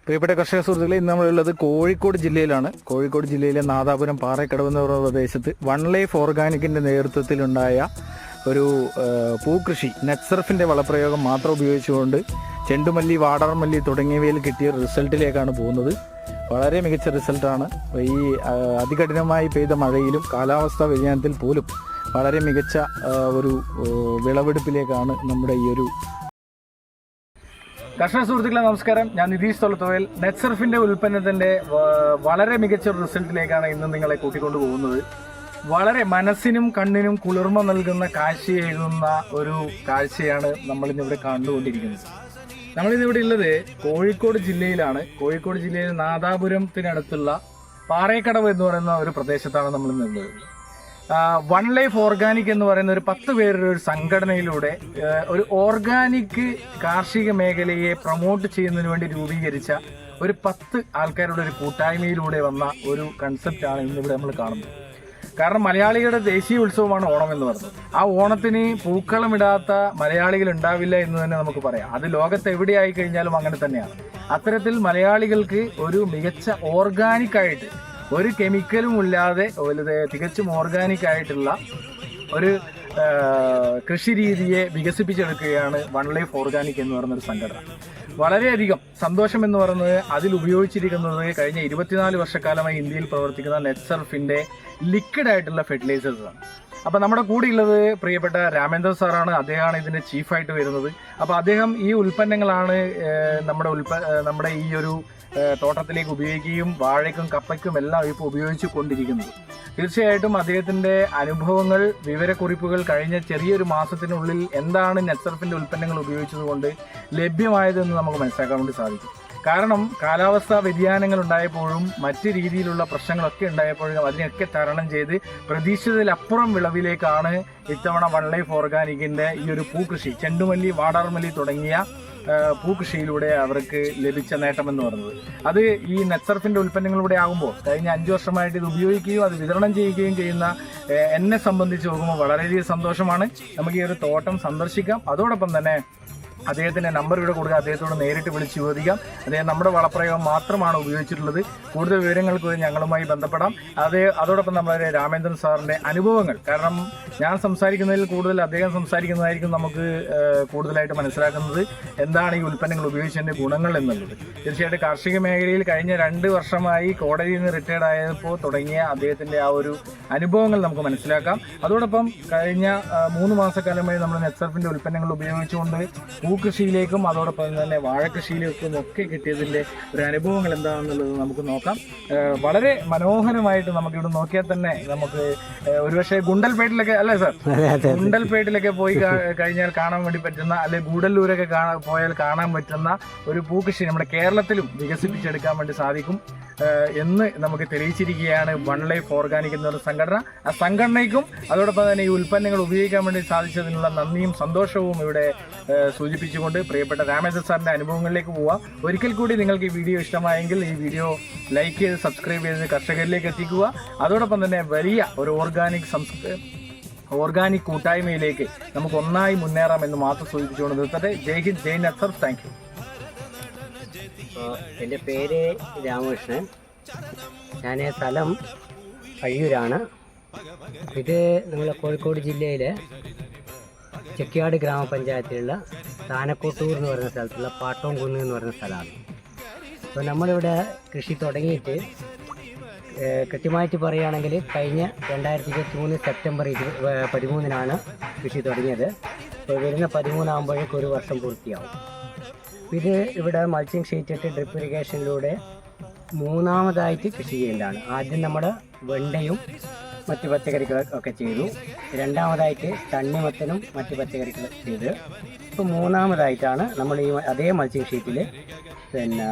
പ്രിയപ്പെട്ട കർഷക സുഹൃത്തുക്കളെ, ഇന്ന് നമ്മളുള്ളത് കോഴിക്കോട് ജില്ലയിലാണ്. കോഴിക്കോട് ജില്ലയിലെ നാദാപുരം പാറക്കടവ് എന്ന് പറയുന്ന പ്രദേശത്ത് വൺ ലൈഫ് ഓർഗാനിക്കിൻ്റെ നേതൃത്വത്തിലുണ്ടായ ഒരു പൂക്കൃഷി നെറ്റ്സർഫിൻ്റെ വളപ്രയോഗം മാത്രം ഉപയോഗിച്ചുകൊണ്ട് ചെണ്ടുമല്ലി, വാടാർമല്ലി തുടങ്ങിയവയിൽ കിട്ടിയ റിസൾട്ടിലേക്കാണ് പോകുന്നത്. വളരെ മികച്ച റിസൾട്ടാണ്. ഈ അതികഠിനമായി പെയ്ത മഴയിലും കാലാവസ്ഥാ വ്യതിയാനത്തിൽ പോലും വളരെ മികച്ച ഒരു വിളവെടുപ്പിലേക്കാണ് നമ്മുടെ ഈ ഒരു കർഷക സുഹൃത്തുക്കളെ നമസ്കാരം. ഞാൻ നിതീഷ് തൊളത്തോയിൽ. നെറ്റ്സർഫിൻ്റെ ഉൽപ്പന്നത്തിൻ്റെ വളരെ മികച്ച ഒരു റിസൾട്ടിലേക്കാണ് ഇന്ന് നിങ്ങളെ കൂട്ടിക്കൊണ്ടു പോകുന്നത്. വളരെ മനസ്സിനും കണ്ണിനും കുളിർമ നൽകുന്ന കാഴ്ചയേകുന്ന ഒരു കാഴ്ചയാണ് നമ്മളിന്നിവിടെ കണ്ടുകൊണ്ടിരിക്കുന്നത്. നമ്മളിന്നിവിടെ ഉള്ളത് കോഴിക്കോട് ജില്ലയിലാണ്. കോഴിക്കോട് ജില്ലയിൽ നാദാപുരത്തിനടുത്തുള്ള പാറേക്കടവ് എന്ന് പറയുന്ന ഒരു പ്രദേശത്താണ് നമ്മൾ നിന്നത്. വൺ ലൈഫ് ഓർഗാനിക് എന്ന് പറയുന്ന ഒരു 10 പേരുടെ ഒരു സംഘടനയിലൂടെ ഒരു ഓർഗാനിക് കാർഷിക മേഖലയെ പ്രൊമോട്ട് ചെയ്യുന്നതിന് വേണ്ടി രൂപീകരിച്ച ഒരു 10 ആൾക്കാരുടെ ഒരു കൂട്ടായ്മയിലൂടെ വന്ന ഒരു കൺസെപ്റ്റാണ് ഇന്നിവിടെ നമ്മൾ കാണുന്നത്. കാരണം മലയാളികളുടെ ദേശീയ ഉത്സവമാണ് ഓണം എന്ന് പറയുന്നത്. ആ ഓണത്തിന് പൂക്കളമിടാത്ത മലയാളികൾ ഉണ്ടാവില്ല എന്ന് തന്നെ നമുക്ക് പറയാം. അത് ലോകത്ത് എവിടെയായി കഴിഞ്ഞാലും അങ്ങനെ തന്നെയാണ്. അത്തരത്തിൽ മലയാളികൾക്ക് ഒരു മികച്ച ഓർഗാനിക്കായിട്ട്, ഒരു കെമിക്കലും ഇല്ലാതെ തികച്ചും ഓർഗാനിക് ആയിട്ടുള്ള ഒരു കൃഷി രീതിയെ വികസിപ്പിച്ചെടുക്കുകയാണ് വൺ ലൈഫ് ഓർഗാനിക് എന്ന് പറയുന്നൊരു സംഘടന. വളരെയധികം സന്തോഷം എന്ന് പറയുന്നത് അതിൽ ഉപയോഗിച്ചിരിക്കുന്നത് കഴിഞ്ഞ 24 വർഷക്കാലമായി ഇന്ത്യയിൽ പ്രവർത്തിക്കുന്ന നെറ്റ്സർഫിൻ്റെ ലിക്വിഡ് ആയിട്ടുള്ള ഫെർട്ടിലൈസേഴ്സാണ്. അപ്പോൾ നമ്മുടെ കൂടെയുള്ളത് പ്രിയപ്പെട്ട രാമേന്ദ്രൻ സാറാണ്. അദ്ദേഹമാണ് ഇതിൻ്റെ ചീഫായിട്ട് വരുന്നത്. അപ്പോൾ അദ്ദേഹം ഈ ഉൽപ്പന്നങ്ങളാണ് നമ്മുടെ ഈ ഒരു തോട്ടത്തിലേക്ക് ഉപയോഗിക്കുകയും വാഴയ്ക്കും കപ്പയ്ക്കും എല്ലാം ഇപ്പോൾ ഉപയോഗിച്ചു കൊണ്ടിരിക്കുന്നത്. തീർച്ചയായിട്ടും അദ്ദേഹത്തിൻ്റെ അനുഭവങ്ങൾ, വിവരക്കുറിപ്പുകൾ കഴിഞ്ഞ ചെറിയൊരു മാസത്തിനുള്ളിൽ എന്താണ് നെറ്റ്സർഫിൻ്റെ ഉൽപ്പന്നങ്ങൾ ഉപയോഗിച്ചതുകൊണ്ട് ലഭ്യമായതെന്ന് നമുക്ക് മനസ്സിലാക്കാൻ വേണ്ടി സാധിക്കും. കാരണം കാലാവസ്ഥാ വ്യതിയാനങ്ങൾ ഉണ്ടായപ്പോഴും മറ്റ് രീതിയിലുള്ള പ്രശ്നങ്ങളൊക്കെ ഉണ്ടായപ്പോഴും അതിനെയൊക്കെ തരണം ചെയ്ത് പ്രതീക്ഷിതത്തിലപ്പുറം വിളവിലേക്കാണ് ഇത്തവണ വൺ ലൈഫ് ഓർഗാനിക്കിൻ്റെ ഈ ഒരു പൂക്കൃഷി, ചെണ്ടുമല്ലി, വാടാർമല്ലി തുടങ്ങിയ പൂക്കൃഷിയിലൂടെ അവർക്ക് ലഭിച്ച നേട്ടമെന്ന് പറയുന്നത്. അത് ഈ നെറ്റ്സർഫിൻ്റെ ഉൽപ്പന്നങ്ങളിലൂടെ ആകുമ്പോൾ കഴിഞ്ഞ 5 വർഷമായിട്ട് ഇത് ഉപയോഗിക്കുകയും അത് വിതരണം ചെയ്യുകയും ചെയ്യുന്ന എന്നെ സംബന്ധിച്ച് നോക്കുമ്പോൾ വളരെയധികം സന്തോഷമാണ്. നമുക്ക് ഈ ഒരു തോട്ടം സന്ദർശിക്കാം. അതോടൊപ്പം തന്നെ അദ്ദേഹത്തിൻ്റെ നമ്പർ ഇവിടെ കൊടുക്കുക, അദ്ദേഹത്തോട് നേരിട്ട് വിളിച്ച് ചോദിക്കാം. അദ്ദേഹം നമ്മുടെ വളപ്രയോഗം മാത്രമാണ് ഉപയോഗിച്ചിട്ടുള്ളത്. കൂടുതൽ വിവരങ്ങൾക്ക് ഞങ്ങളുമായി ബന്ധപ്പെടാം. അതോടൊപ്പം നമ്മുടെ രാമേന്ദ്രൻ സാറിൻ്റെ അനുഭവങ്ങൾ, കാരണം ഞാൻ സംസാരിക്കുന്നതിൽ കൂടുതൽ അദ്ദേഹം സംസാരിക്കുന്നതായിരിക്കും നമുക്ക് കൂടുതലായിട്ട് മനസ്സിലാക്കുന്നത് എന്താണ് ഈ ഉൽപ്പന്നങ്ങൾ ഉപയോഗിച്ചതിൻ്റെ ഗുണങ്ങൾ എന്നുള്ളത്. തീർച്ചയായിട്ടും കാർഷിക മേഖലയിൽ കഴിഞ്ഞ 2 വർഷമായി കോടതിയിൽ നിന്ന് റിട്ടയർഡ് ആയപ്പോൾ തുടങ്ങിയ അദ്ദേഹത്തിൻ്റെ ആ ഒരു അനുഭവങ്ങൾ നമുക്ക് മനസ്സിലാക്കാം. അതോടൊപ്പം കഴിഞ്ഞ 3 മാസക്കാലമായി നമ്മൾ നെറ്റ്സർഫിൻ്റെ ഉൽപ്പന്നങ്ങൾ ഉപയോഗിച്ചുകൊണ്ട് പൂക്കൃഷിയിലേക്കും അതോടൊപ്പം തന്നെ വാഴക്കൃഷിയിലേക്കും ഒക്കെ കിട്ടിയതിൻ്റെ ഒരു അനുഭവങ്ങൾ എന്താണെന്നുള്ളത് നമുക്ക് നോക്കാം. വളരെ മനോഹരമായിട്ട് നമുക്കിവിടെ നോക്കിയാൽ തന്നെ നമുക്ക് ഒരുപക്ഷെ ഗുണ്ടൽപേട്ടിലൊക്കെ അല്ലേ സാർ, ഗുണ്ടൽപേട്ടിലൊക്കെ പോയി കഴിഞ്ഞാൽ കാണാൻ വേണ്ടി പറ്റുന്ന, അല്ലെങ്കിൽ ഗൂഡല്ലൂരൊക്കെ പോയാൽ കാണാൻ പറ്റുന്ന ഒരു പൂക്കൃഷി നമ്മുടെ കേരളത്തിലും വികസിപ്പിച്ചെടുക്കാൻ വേണ്ടി സാധിക്കും എന്ന് നമുക്ക് തെളിയിച്ചിരിക്കുകയാണ് വൺ ലൈഫ് ഓർഗാനിക് എന്നൊരു സംഘടന. ആ സംഘടനയ്ക്കും അതോടൊപ്പം തന്നെ ഈ ഉൽപ്പന്നങ്ങൾ ഉപയോഗിക്കാൻ വേണ്ടി സാധിച്ചതിനുള്ള നന്ദിയും സന്തോഷവും ഇവിടെ സൂചിപ്പിച്ചുകൊണ്ട് പ്രിയപ്പെട്ട രാമേന്ദ്രൻ സാറിൻ്റെ അനുഭവങ്ങളിലേക്ക് പോവാം. ഒരിക്കൽ കൂടി നിങ്ങൾക്ക് ഈ വീഡിയോ ഇഷ്ടമായെങ്കിൽ ഈ വീഡിയോ ലൈക്ക് ചെയ്ത് സബ്സ്ക്രൈബ് ചെയ്ത് കർഷകരിലേക്ക് എത്തിക്കുക. അതോടൊപ്പം തന്നെ വലിയ ഒരു ഓർഗാനിക് കൂട്ടായ്മയിലേക്ക് നമുക്ക് ഒന്നായി മുന്നേറാം എന്ന് മാത്രം സൂചിപ്പിച്ചുകൊണ്ട് നിർത്തട്ടെ. ജയ് ഹിന്ദ്, ജയ് നെറ്റ്സർഫ്. Thank you. എൻ്റെ പേര് രാമകൃഷ്ണൻ. ഞാൻ സ്ഥലം അഴിയൂരാണ്. ഇത് നമ്മളെ കോഴിക്കോട് ജില്ലയിലെ ചെക്കിയാട് ഗ്രാമപഞ്ചായത്തിലുള്ള താനക്കോട്ടൂർ എന്ന് പറയുന്ന സ്ഥലത്തുള്ള പാട്ടോംകുന്ന് എന്ന് പറയുന്ന സ്ഥലമാണ്. അപ്പോൾ നമ്മളിവിടെ കൃഷി തുടങ്ങിയിട്ട് കൃത്യമായിട്ട് പറയുകയാണെങ്കിൽ കഴിഞ്ഞ 2023 സെപ്റ്റംബർ 13 കൃഷി തുടങ്ങിയത്. അപ്പോൾ വരുന്ന 13 ആകുമ്പോഴേക്കും 1 വർഷം പൂർത്തിയാവും. ഇത് ഇവിടെ മൾച്ചിങ് ഷീറ്റ് ഇട്ട് ഡ്രിപ്പ് ഇറിഗേഷനിലൂടെ 3ാമതായിട്ട് കൃഷി ചെയ്യേണ്ടതാണ്. ആദ്യം നമ്മുടെ വെണ്ടയും മറ്റ് പച്ചക്കറികളൊക്കെ ചെയ്തു. 2ാമതായിട്ട് തണ്ണിമത്തനും മറ്റ് പച്ചക്കറികൾ ചെയ്ത്. ഇപ്പോൾ 3ാമതായിട്ടാണ് നമ്മൾ ഈ അതേ മൾച്ചിങ് ഷീറ്റിൽ പിന്നെ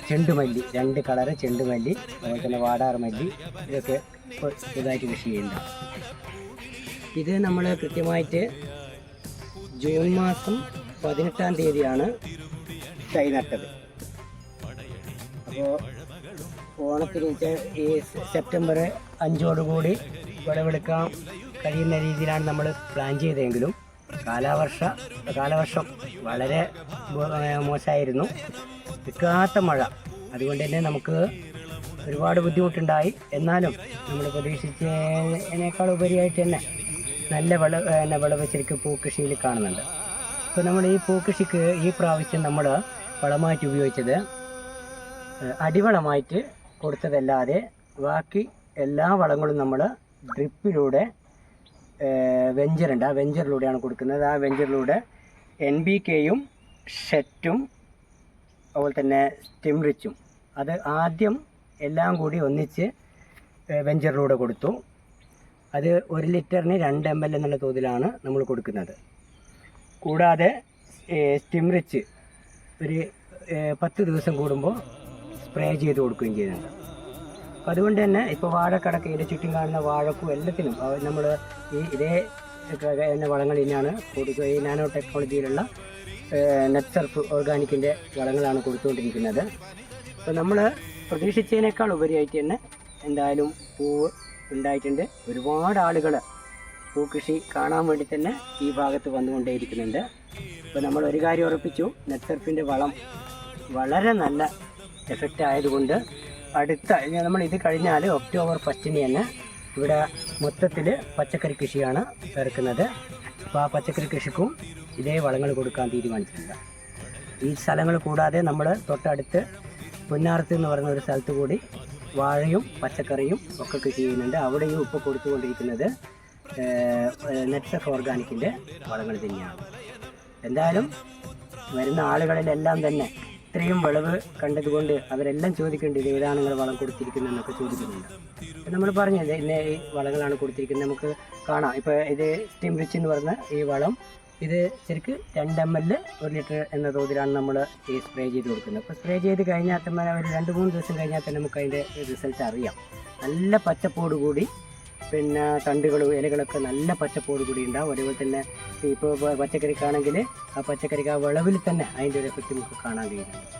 ചെണ്ടുമല്ലി, 2 കളറ് ചെണ്ടുമല്ലി, അതുപോലെ തന്നെ വാടാർമല്ലി, ഇതൊക്കെ ഇതായിട്ട് കൃഷി ചെയ്യുന്നതാണ്. ഇത് നമ്മൾ കൃത്യമായിട്ട് ജൂൺ മാസം 18-ാം തീയതിയാണ് തൈ നട്ടത്. അപ്പോൾ ഓണത്തിന് ഈ സെപ്റ്റംബർ 5 വിളവെടുക്കാൻ കഴിയുന്ന രീതിയിലാണ് നമ്മൾ പ്ലാൻ ചെയ്തതെങ്കിലും കാലവർഷം വളരെ മോശമായിരുന്നു. നിൽക്കാത്ത മഴ. അതുകൊണ്ട് തന്നെ നമുക്ക് ഒരുപാട് ബുദ്ധിമുട്ടുണ്ടായി. എന്നാലും നമ്മൾ പ്രതീക്ഷിച്ചതിനേക്കാൾ ഉപരിയായിട്ട് തന്നെ നല്ല വിളവ് ശരിക്കും പൂക്കൃഷിയിൽ കാണുന്നുണ്ട്. അപ്പോൾ നമ്മൾ ഈ പൂക്കൃഷിക്ക് ഈ പ്രാവശ്യം നമ്മൾ വളമായിട്ട് ഉപയോഗിച്ചത് അടിവളമായിട്ട് കൊടുത്തതല്ലാതെ ബാക്കി എല്ലാ വളങ്ങളും നമ്മൾ ഡ്രിപ്പിലൂടെ വെഞ്ചറുണ്ട്, ആ വെഞ്ചറിലൂടെയാണ് കൊടുക്കുന്നത്. ആ വെഞ്ചറിലൂടെ NPKയും ഷെറ്റും അതുപോലെ തന്നെ സ്റ്റിംറിച്ചും അത് ആദ്യം എല്ലാം കൂടി ഒന്നിച്ച് വെഞ്ചറിലൂടെ കൊടുത്തു. അത് 1 ലിറ്ററിന് 2 ml എന്നുള്ള തോതിലാണ് നമ്മൾ കൊടുക്കുന്നത്. കൂടാതെ സ്റ്റിംറിച്ച് ഒരു 10 ദിവസം കൂടുമ്പോൾ സ്പ്രേ ചെയ്ത് കൊടുക്കുകയും ചെയ്യുന്നുണ്ട്. അപ്പോൾ അതുകൊണ്ട് തന്നെ ഇപ്പോൾ വാഴക്കടക്ക് ഇതിൻ്റെ ചുറ്റും കാണുന്ന വാഴക്കും എല്ലാത്തിനും നമ്മൾ ഇതേ വളങ്ങൾ തന്നെയാണ് കൊടുക്കുക. ഈ നാനോ ടെക്നോളജിയിലുള്ള നെറ്റ്സർഫ് ഓർഗാനിക്കിൻ്റെ വളങ്ങളാണ് കൊടുത്തുകൊണ്ടിരിക്കുന്നത്. അപ്പോൾ നമ്മൾ പ്രതീക്ഷിച്ചതിനേക്കാൾ ഉപരിയായിട്ട് തന്നെ എന്തായാലും പൂവ് ഉണ്ടായിട്ടുണ്ട്. ഒരുപാട് ആളുകൾ പൂക്കൃഷി കാണാൻ വേണ്ടി തന്നെ ഈ ഭാഗത്ത് വന്നുകൊണ്ടേയിരിക്കുന്നുണ്ട്. അപ്പോൾ നമ്മൾ ഒരു കാര്യം ഉറപ്പിച്ചു, നെറ്റ്സർഫിൻ്റെ വളം വളരെ നല്ല എഫക്റ്റ് ആയതുകൊണ്ട് അടുത്ത നമ്മൾ ഇത് കഴിഞ്ഞാൽ ഒക്ടോബർ 1 തന്നെ ഇവിടെ മൊത്തത്തിൽ പച്ചക്കറി കൃഷിയാണ് ഇറക്കുന്നത്. അപ്പോൾ ആ പച്ചക്കറി കൃഷിക്കും ഇതേ വളങ്ങൾ കൊടുക്കാൻ തീരുമാനിച്ചിട്ടുണ്ട്. ഈ സ്ഥലങ്ങൾ കൂടാതെ നമ്മൾ തൊട്ടടുത്ത് പുന്നാർത്ത് എന്ന് പറയുന്ന ഒരു സ്ഥലത്ത് കൂടി വാഴയും പച്ചക്കറിയും ഒക്കെ കൃഷി ചെയ്യുന്നുണ്ട്. അവിടെയും ഇപ്പോൾ കൊടുത്തുകൊണ്ടിരിക്കുന്നത് നെറ്റ്സർഫ് ഓർഗാനിക്കിൻ്റെ വളങ്ങൾ തന്നെയാണ്. എന്തായാലും വരുന്ന ആളുകളിലെല്ലാം തന്നെ ഇത്രയും വിളവ് കണ്ടതുകൊണ്ട് അവരെല്ലാം ചോദിക്കുന്നുണ്ട്, ഇത് ഏതാണ് നിങ്ങൾ വളം കൊടുത്തിരിക്കുന്നതെന്നൊക്കെ ചോദിക്കുന്നുണ്ട്. നമ്മൾ പറഞ്ഞത് ഇന്ന ഈ വളങ്ങളാണ് കൊടുത്തിരിക്കുന്നത്. നമുക്ക് കാണാം, ഇപ്പോൾ ഇത് സ്റ്റിംറിച്ച് എന്ന് പറഞ്ഞ ഈ വളം ഇത് ശരിക്ക് 2 ml 1 ലിറ്റർ എന്ന തോതിലാണ് നമ്മൾ ഈ സ്പ്രേ ചെയ്ത് കൊടുക്കുന്നത്. അപ്പോൾ സ്പ്രേ ചെയ്ത് കഴിഞ്ഞാൽ തന്നെ ഒരു 2-3 ദിവസം കഴിഞ്ഞാൽ തന്നെ നമുക്ക് അതിൻ്റെ റിസൾട്ട് അറിയാം. നല്ല പച്ചപ്പോടുകൂടി പിന്നെ തണ്ടുകളും ഇലകളൊക്കെ നല്ല പച്ചപ്പോടുകൂടി ഉണ്ടാവും. അതുപോലെ തന്നെ ഇപ്പോൾ പച്ചക്കറിക്കാണെങ്കിൽ ആ പച്ചക്കറിക്ക് ആ വിളവിൽ തന്നെ അതിൻ്റെ ഒരു എഫക്റ്റ് നമുക്ക് കാണാൻ കഴിയുന്നുണ്ട്.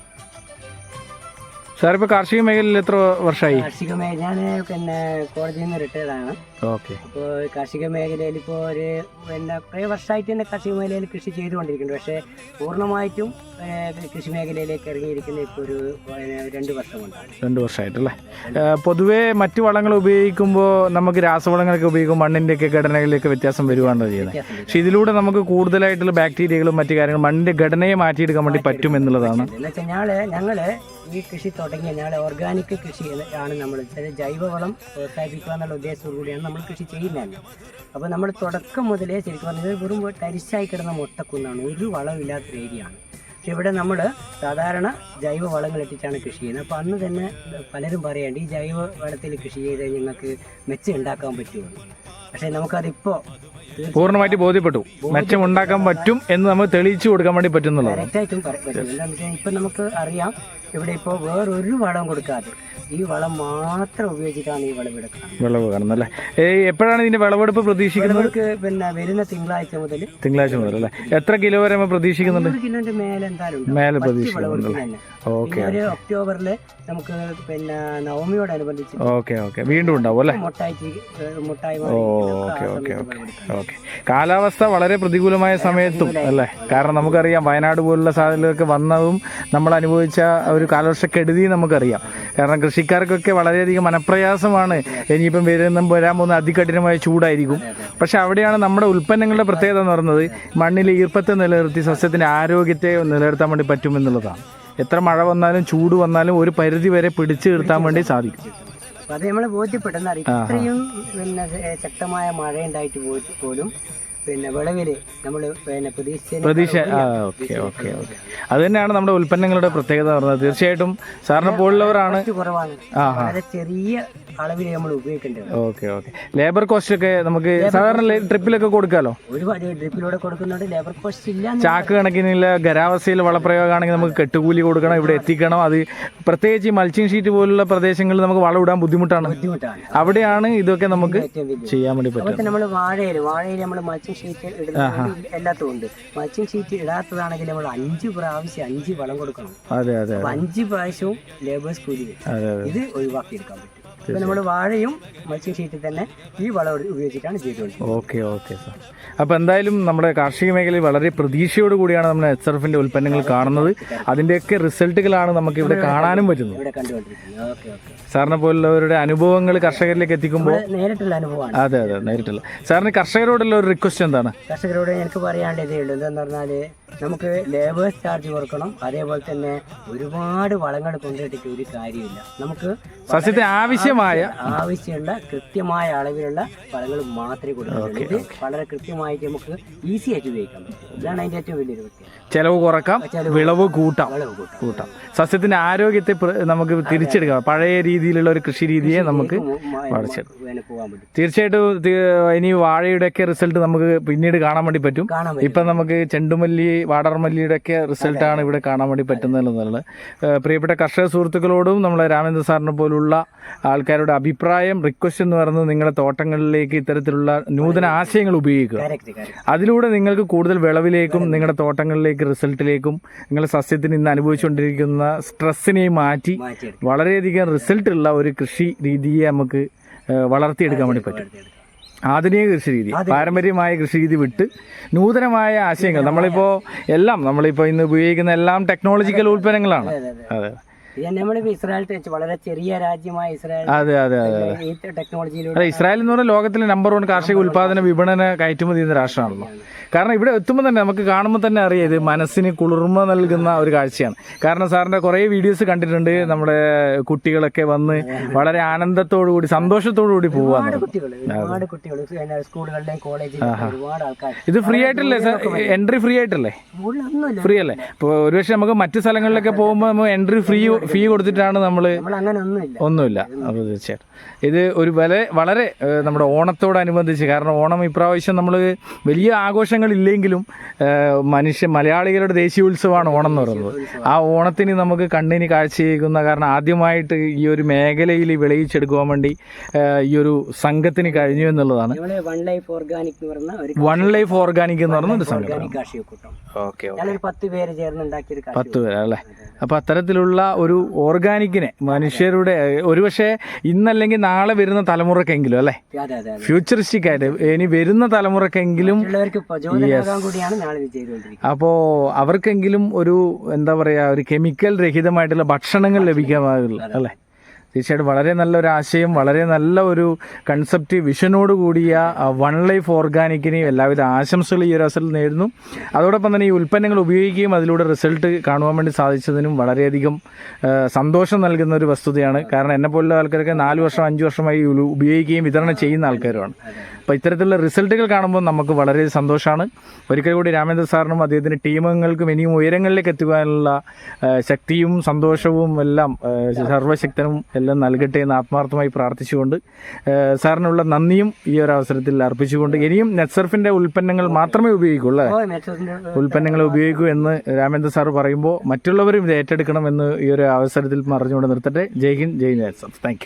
സാർ ഇപ്പോൾ കാർഷിക മേഖലയിൽ എത്ര വർഷമായി? കാർഷിക മേഖല ഞാൻ പിന്നെ കോളേജിൽ നിന്ന് റിട്ടയർഡാണ്. ഓക്കെ. അപ്പോൾ കാർഷിക മേഖലയിൽ ഇപ്പോൾ ഒരു കുറേ വർഷമായിട്ട് തന്നെ കാർഷിക മേഖലയിൽ കൃഷി ചെയ്തുകൊണ്ടിരിക്കുന്നുണ്ട്. പക്ഷേ പൂർണ്ണമായിട്ടും കൃഷി മേഖലയിലേക്ക് ഇറങ്ങിയിരിക്കുന്നത് ഇപ്പോൾ ഒരു 2 വർഷം കൊണ്ടാണ്. 2 വർഷമായിട്ടല്ലേ? പൊതുവേ മറ്റു വളങ്ങൾ ഉപയോഗിക്കുമ്പോൾ നമുക്ക് രാസവളങ്ങളൊക്കെ ഉപയോഗിക്കുമ്പോൾ മണ്ണിൻ്റെയൊക്കെ ഘടനകളിലേക്ക് വ്യത്യാസം വരുവാണ് ചെയ്യുന്നത്. പക്ഷേ ഇതിലൂടെ നമുക്ക് കൂടുതലായിട്ടുള്ള ബാക്ടീരിയകളും മറ്റു കാര്യങ്ങളും മണ്ണിൻ്റെ ഘടനയെ മാറ്റിയെടുക്കാൻ വേണ്ടി പറ്റും എന്നുള്ളതാണ്. എന്ന് വെച്ചാൽ ഞങ്ങൾ ഈ കൃഷി തുടങ്ങിയ ഞങ്ങൾ ഓർഗാനിക് കൃഷി ആണ് നമ്മൾ ജൈവവളം പ്രോത്സാഹിപ്പിക്കുക എന്നുള്ള ഉദ്ദേശത്തോടു കൂടിയാണ് നമ്മൾ കൃഷി ചെയ്യുന്നത്. അപ്പോൾ നമ്മൾ തുടക്കം മുതലേ ശരിക്കും പറഞ്ഞത് വെറും തരിശായി കിടന്ന മൊട്ടക്കുന്നാണ്, ഒരു വളമില്ലാത്തൊരു ഏരിയയാണ്. പക്ഷെ ഇവിടെ നമ്മൾ സാധാരണ ജൈവ വളങ്ങൾ ഇട്ടിട്ടാണ് കൃഷി ചെയ്യുന്നത്. അപ്പോൾ അന്ന് തന്നെ പലരും പറയാണ്ട് ഈ ജൈവ വളത്തിൽ കൃഷി ചെയ്ത് നിങ്ങൾക്ക് മെച്ചം ഉണ്ടാക്കാൻ പറ്റുമോ. പക്ഷേ നമുക്കതിപ്പോൾ പൂർണ്ണമായിട്ട് ബോധ്യപ്പെട്ടു, മെച്ചം ഉണ്ടാക്കാൻ പറ്റും എന്ന് നമ്മൾ തെളിയിച്ചു കൊടുക്കാൻ വേണ്ടി പറ്റുന്നുള്ളതാണ്. കറക്റ്റായിട്ടും പറ്റും. എന്താണെന്ന് വെച്ചാൽ ഇപ്പം നമുക്ക് അറിയാം, ഇവിടെ ഇപ്പോൾ വേറൊരു വളം കൊടുക്കാതെ ഈ വളം മാത്രം ഉപയോഗിച്ചിട്ടാണ് ഈ വിളവ് കാണുന്നത് അല്ലേ? എപ്പോഴാണ് ഇതിന്റെ വിളവെടുപ്പ് പ്രതീക്ഷിക്കുന്നത്? പിന്നെ വരുന്ന തിങ്കളാഴ്ച മുതൽ അല്ലേ? എത്ര കിലോ വരെ പ്രതീക്ഷിക്കുന്നുണ്ട്? 100 കിലോന്റെ മേലെ എന്തായാലും മേലെ പ്രതീക്ഷിക്കുന്നുണ്ട്. ഓക്കെ. ഒരു ഒക്ടോബറിൽ നമുക്ക് പിന്നെ നവമിയോടനുബന്ധിച്ച് വീണ്ടും ഉണ്ടാവും അല്ലേ? മുട്ടായി. ഓക്കെ. കാലാവസ്ഥ വളരെ പ്രതികൂലമായ സമയത്തും അല്ലേ? കാരണം നമുക്കറിയാം വയനാട് പോലുള്ള സാഹചര്യങ്ങളൊക്കെ വന്നതും നമ്മൾ അനുഭവിച്ച ഒരു കാലവർഷക്കെടുതി നമുക്കറിയാം. കാരണം കൃഷിക്കാർക്കൊക്കെ വളരെയധികം മനപ്രയാസമാണ്. ഇനിയിപ്പം വരാൻ പോകുന്ന അതികഠിനമായ ചൂടായിരിക്കും. പക്ഷെ അവിടെയാണ് നമ്മുടെ ഉൽപ്പന്നങ്ങളുടെ പ്രത്യേകത എന്ന് പറയുന്നത് മണ്ണിലെ ഈർപ്പത്തെ നിലനിർത്തി സസ്യത്തിൻ്റെ ആരോഗ്യത്തെ നിലനിർത്താൻ വേണ്ടി പറ്റുമെന്നുള്ളതാണ്. എത്ര മഴ വന്നാലും ചൂട് വന്നാലും ഒരു പരിധി വരെ പിടിച്ചു നിർത്താൻ വേണ്ടി സാധിക്കും. അത് നമ്മൾ ബോധ്യപ്പെട്ടെന്ന് അറിയാം. ഇത്രയും പിന്നെ ശക്തമായ മഴ ഉണ്ടായിട്ട് പോലും പിന്നെ വിളവില് നമ്മൾ പിന്നെ പ്രതീക്ഷ. അത് തന്നെയാണ് നമ്മുടെ ഉൽപ്പന്നങ്ങളുടെ പ്രത്യേകത പറഞ്ഞത്. തീർച്ചയായിട്ടും സാറിനെ പോലുള്ളവരാണ് കുറവാണ്, വളരെ ചെറിയ അളവിൽ നമ്മൾ ഉപയോഗിക്കേണ്ടത്. ഓക്കെ. ലേബർ കോസ്റ്റ് ഒക്കെ നമുക്ക് സാധാരണ ട്രിപ്പിലൊക്കെ കൊടുക്കാമല്ലോ? ഒരുപാട് ട്രിപ്പിലൂടെ കൊടുക്കുന്നുണ്ട്. ലേബർ കോസ്റ്റ് ഇല്ല. ചാക്ക് കണക്കിനുള്ള ഖരാവസ്ഥയിൽ വളപ്രയോഗമാണെങ്കിൽ നമുക്ക് കെട്ടുകൂലി കൊടുക്കണം, ഇവിടെ എത്തിക്കണം. അത് പ്രത്യേകിച്ച് ഈ മൾച്ചിങ് ഷീറ്റ് പോലുള്ള പ്രദേശങ്ങളിൽ നമുക്ക് വളം ഇടാൻ ബുദ്ധിമുട്ടാണ്. അവിടെയാണ് ഇതൊക്കെ നമുക്ക് ചെയ്യാൻ വേണ്ടി പറ്റും. നമ്മൾ വാഴയിൽ നമ്മൾ മൾച്ചിങ് ഷീറ്റ് ഇടുന്നത് എല്ലാത്തും ഉണ്ട്. മൾച്ചിങ് ഷീറ്റ് ഇടാത്തതാണെങ്കിൽ നമ്മൾ 5 പ്രാവശ്യം 5 വളം കൊടുക്കണം. 5 പ്രാവശ്യവും ലേബേഴ്സ് കൂലി. ഇത് ഒഴിവാക്കിയെടുക്കാൻ പറ്റും. ഇപ്പൊ നമ്മൾ വാഴയും മൾച്ചിങ് ഷീറ്റിൽ തന്നെ ഈ വളം ഉപയോഗിച്ചിട്ടാണ് ചെയ്തുകൊണ്ടിരിക്കുന്നത്. Okay sir. അപ്പോൾ എന്തായാലും നമ്മുടെ കാർഷിക മേഖലയിൽ വളരെ പ്രതീക്ഷയോട് കൂടിയാണ് നമ്മൾ നെറ്റ്സർഫിന്റെ ഉൽപ്പന്നങ്ങൾ കാണുന്നത്. അതിന്റെയൊക്കെ റിസൾട്ടുകളാണ് നമുക്ക് ഇവിടെ കാണാനും പറ്റുന്നത്. ഇവിടെ കണ്ടുകൊണ്ടിരിക്കുന്നത്. ഓക്കെ. സാറിനെ പോലുള്ളവരുടെ അനുഭവങ്ങൾ കർഷകരിലേക്ക് എത്തിക്കുമ്പോൾ നേരിട്ടുള്ള അനുഭവമാണ്. അതെ നേരിട്ടുള്ള. സാറിന് കർഷകരോടുള്ള ഒരു റിക്വസ്റ്റ് എന്താണ്? കർഷകരോട് എനിക്ക് പറയാണ്ട് ഇതേ ഉള്ളൂ. എന്താന്ന് പറഞ്ഞാല് നമുക്ക് ലേബേഴ്സ് ചാർജ് കൊടുക്കണം. അതേപോലെ തന്നെ ഒരുപാട് വളങ്ങൾ കൊണ്ടിട്ടിട്ട് ഒരു കാര്യമില്ല. നമുക്ക് സസ്യത്തെ ആവശ്യമുള്ള കൃത്യമായ അളവിലുള്ള വളങ്ങൾ മാത്രമേ കൊടുക്കുന്നുള്ളൂ. ഇത് വളരെ കൃത്യമായിട്ട് നമുക്ക് ഈസി ആയിട്ട് ഉപയോഗിക്കാൻ പറ്റും. ഇതാണ് അതിന്റെ ഏറ്റവും വലിയൊരു പ്രത്യേകത. ചെലവ് കുറക്കാം, വിളവ് കൂട്ടാം. സസ്യത്തിന്റെ ആരോഗ്യത്തെ നമുക്ക് തിരിച്ചെടുക്കാം. പഴയ രീതിയിലുള്ള ഒരു കൃഷി രീതിയെ നമുക്ക് വളർച്ചെടുക്കാം. തീർച്ചയായിട്ടും ഇനി വാഴയുടെ ഒക്കെ റിസൾട്ട് നമുക്ക് പിന്നീട് കാണാൻ വേണ്ടി പറ്റും. ഇപ്പൊ നമുക്ക് ചെണ്ടുമല്ലി, വാടർമല്ലിയുടെ ഒക്കെ റിസൾട്ടാണ് ഇവിടെ കാണാൻ വേണ്ടി പറ്റുന്നതെന്നുള്ളത്. പ്രിയപ്പെട്ട കർഷക സുഹൃത്തുക്കളോടും നമ്മളെ രാമേന്ദ്ര സാറിനെ പോലുള്ള ആൾക്കാരുടെ അഭിപ്രായം, റിക്വസ്റ്റ് എന്ന് പറയുന്നത് നിങ്ങളുടെ തോട്ടങ്ങളിലേക്ക് ഇത്തരത്തിലുള്ള നൂതന ആശയങ്ങൾ ഉപയോഗിക്കുക. അതിലൂടെ നിങ്ങൾക്ക് കൂടുതൽ വിളവിലേക്കും നിങ്ങളുടെ തോട്ടങ്ങളിലേക്ക് റിസൾട്ടിലേക്കും നിങ്ങളുടെ സസ്യത്തിന് ഇന്ന് അനുഭവിച്ചുകൊണ്ടിരിക്കുന്ന സ്ട്രെസ്സിനെയും മാറ്റി വളരെയധികം റിസൾട്ട് ഉള്ള ഒരു കൃഷി രീതിയെ നമുക്ക് വളർത്തിയെടുക്കാൻ വേണ്ടി പറ്റും. ആധുനിക കൃഷി രീതി, പാരമ്പര്യമായ കൃഷി രീതി വിട്ട് നൂതനമായ ആശയങ്ങൾ നമ്മളിപ്പോൾ ഇന്ന് ഉപയോഗിക്കുന്ന എല്ലാം ടെക്നോളജിക്കൽ ഉൽപ്പന്നങ്ങളാണ്. അതെ. നമ്മളിപ്പോ ഇസ്രായേൽ വളരെ ചെറിയ രാജ്യമായ ഇസ്രായേൽ ടെക്നോളജിയിലൂടെ ഇസ്രായേൽ എന്ന് പറഞ്ഞാൽ ലോകത്തിലെ നമ്പർ 1 കാർഷിക ഉൽപാദന വിപണന കയറ്റുമതി ചെയ്യുന്ന രാഷ്ട്രമാണല്ലോ. കാരണം ഇവിടെ എത്തുമ്പോൾ തന്നെ നമുക്ക് കാണുമ്പോൾ തന്നെ അറിയാം ഇത് മനസ്സിന് കുളിർമ നൽകുന്ന ഒരു കാഴ്ചയാണ്. കാരണം സാറിന്റെ കുറേ വീഡിയോസ് കണ്ടിട്ടുണ്ട്. നമ്മുടെ കുട്ടികളൊക്കെ വന്ന് വളരെ ആനന്ദത്തോടു കൂടി സന്തോഷത്തോടു കൂടി പോവാണ്. ഇത് ഫ്രീ ആയിട്ടല്ലേ സാർ? എൻട്രി ഫ്രീ ആയിട്ടല്ലേ? ഫ്രീ അല്ലേ? ഇപ്പോൾ ഒരുപക്ഷെ നമുക്ക് മറ്റു സ്ഥലങ്ങളിലൊക്കെ പോകുമ്പോൾ നമ്മൾ എൻട്രി ഫീ കൊടുത്തിട്ടാണ് നമ്മൾ ഒന്നുമില്ല. അപ്പോൾ തീർച്ചയായിട്ടും ഇത് ഒരു വളരെ നമ്മുടെ ഓണത്തോടനുബന്ധിച്ച്, കാരണം ഓണം ഇപ്രാവശ്യം നമ്മൾ വലിയ ആഘോഷങ്ങളില്ലെങ്കിലും മലയാളികളുടെ ദേശീയോത്സവമാണ് ഓണം എന്ന് പറയുന്നത്. ആ ഓണത്തിന് നമുക്ക് കണ്ണിന് കാഴ്ചയേക്കുന്ന, കാരണം ആദ്യമായിട്ട് ഈ ഒരു മേഖലയിൽ വിളയിച്ചെടുക്കുവാൻ വേണ്ടി ഈ ഒരു സംഘത്തിന് കഴിഞ്ഞു എന്നുള്ളതാണ്. വൺ ലൈഫ് ഓർഗാനിക് എന്ന് പറയുന്ന ഒരു സംഘം. ഓക്കെ. 10 പേര് ചേർന്ന് ഉണ്ടാക്കിയ 10 പേര് അല്ലേ? അപ്പൊ അത്തരത്തിലുള്ള ഒരു ഓർഗാനിക്കിനെ മനുഷ്യരുടെ ഒരുപക്ഷെ ഇന്നല്ലെങ്കിൽ നാളെ വരുന്ന തലമുറക്കെങ്കിലും അല്ലേ, ഫ്യൂച്ചറിസ്റ്റിക് ആയിട്ട് ഇനി വരുന്ന തലമുറക്കെങ്കിലും, അപ്പോ അവർക്കെങ്കിലും ഒരു എന്താ പറയാ, ഒരു കെമിക്കൽ രഹിതമായിട്ടുള്ള ഭക്ഷണങ്ങൾ ലഭിക്കാമാകില്ല അല്ലേ? തീർച്ചയായിട്ടും വളരെ നല്ലൊരു ആശയം, വളരെ നല്ല ഒരു കൺസെപ്റ്റ്, വിഷനോട് കൂടിയ വൺ ലൈഫ് ഓർഗാനിക്കിന് എല്ലാവിധ ആശംസകൾ ഈ ഒരു അവസരത്തിൽ നേരുന്നു. അതോടൊപ്പം തന്നെ ഈ ഉൽപ്പന്നങ്ങൾ ഉപയോഗിക്കുകയും അതിലൂടെ റിസൾട്ട് കാണുവാൻ വേണ്ടി സാധിച്ചതിനും വളരെയധികം സന്തോഷം നൽകുന്ന ഒരു വസ്തുതയാണ്. കാരണം എന്നെപ്പോലുള്ള ആൾക്കാരൊക്കെ 4 വർഷം 5 വർഷമായി ഉപയോഗിക്കുകയും വിതരണം ചെയ്യുന്ന ആൾക്കാരുമാണ്. അപ്പോൾ ഇത്തരത്തിലുള്ള റിസൾട്ടുകൾ കാണുമ്പോൾ നമുക്ക് വളരെ സന്തോഷമാണ്. ഒരിക്കൽ കൂടി രാമേന്ദ്ര സാറിനും അദ്ദേഹത്തിൻ്റെ ടീമംഗൾക്കും ഇനിയും ഉയരങ്ങളിലേക്ക് എത്തുവാനുള്ള ശക്തിയും സന്തോഷവും എല്ലാം സർവ്വശക്തനും എല്ലാം നൽകട്ടെ എന്ന് ആത്മാർത്ഥമായി പ്രാർത്ഥിച്ചുകൊണ്ട് സാറിനുള്ള നന്ദിയും ഈ ഒരു അവസരത്തിൽ അർപ്പിച്ചുകൊണ്ട്, ഇനിയും നെറ്റ്സർഫിൻ്റെ ഉൽപ്പന്നങ്ങൾ മാത്രമേ ഉപയോഗിക്കുള്ളൂ, ഉൽപ്പന്നങ്ങൾ ഉപയോഗിക്കൂ എന്ന് രാമേന്ദ്ര സാർ പറയുമ്പോൾ മറ്റുള്ളവരും ഇത് ഏറ്റെടുക്കണമെന്ന് ഈ ഒരു അവസരത്തിൽ പറഞ്ഞുകൊണ്ട് നിർത്തട്ടെ. ജയ് ഹിന്ദ്, ജയ് നെറ്റ്സർഫ്. Thank you.